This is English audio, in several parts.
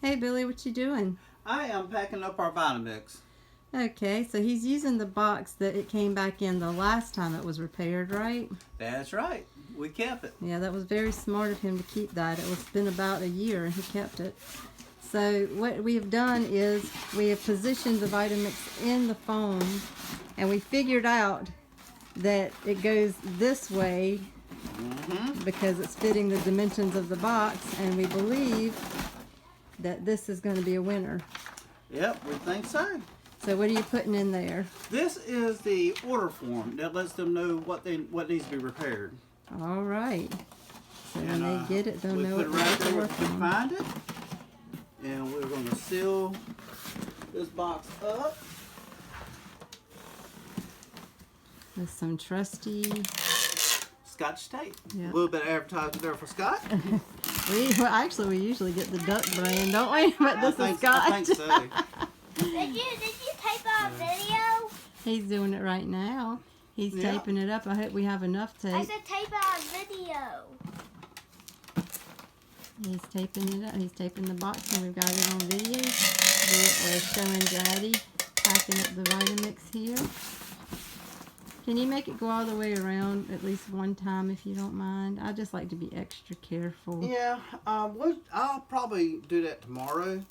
Hey Billy, what you doing? I am packing up our Vitamix. Okay, so he's using the box that it came back in the last time it was repaired, right? That's right. We kept it. Yeah, that was very smart of him to keep that. It was been about a year and he kept it. So what we have done is we have positioned the Vitamix in the foam, and we figured out that it goes this way because it's fitting the dimensions of the box, and we believe that this is going to be a winner. Yep, we think so. So what are you putting in there? This is the order form that lets them know what needs to be repaired. All right. So when they get it, they'll know we put it what right to there where work they can on. find it. And we're going to seal this box up With some trusty. Scotch tape. Yeah. A little bit of advertising there for Scott. Actually, we usually get the duck brand, don't we? But this is Scotch. I think so. Did you tape our video? He's doing it right now. He's taping it up. I hope we have enough tape. I said tape our video. He's taping it up. He's taping the box, and we've got it on video. We're showing Daddy packing up the Vitamix here. Can you make it go all the way around at least one time if you don't mind? I just like to be extra careful. Yeah, I'll probably do that tomorrow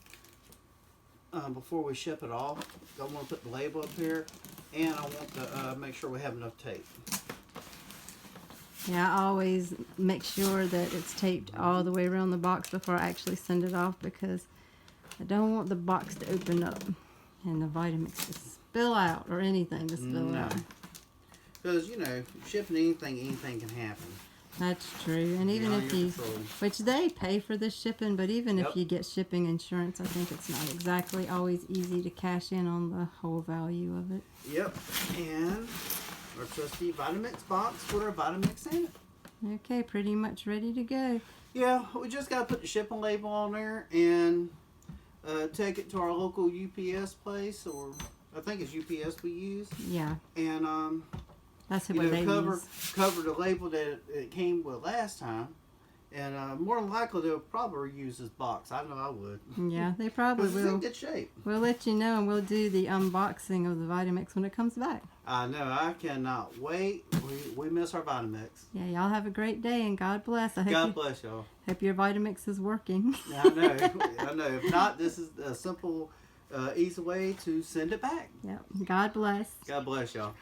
before we ship it off. I want to put the label up here, and I want to make sure we have enough tape. Yeah, I always make sure that it's taped all the way around the box before I actually send it off, because I don't want the box to open up and the Vitamix to spill out, or anything to spill out. Because, shipping anything can happen. That's true. And even if you, which they pay for the shipping, but even if you get shipping insurance, I think it's not exactly always easy to cash in on the whole value of it. Yep. And our trusty Vitamix box with our Vitamix in it. Okay, pretty much ready to go. Yeah, we just got to put the shipping label on there and take it to our local UPS place, or I think it's UPS we use. Yeah. And that's what they use. Cover the label that it came with last time, and more than likely they'll probably use this box. I know I would. Yeah, they probably will. It's in good shape. We'll let you know, and we'll do the unboxing of the Vitamix when it comes back. I know. I cannot wait. We miss our Vitamix. Yeah, y'all have a great day, and God bless. God bless y'all. Hope your Vitamix is working. I know. I know. If not, this is a simple, easy way to send it back. Yep. God bless. God bless y'all.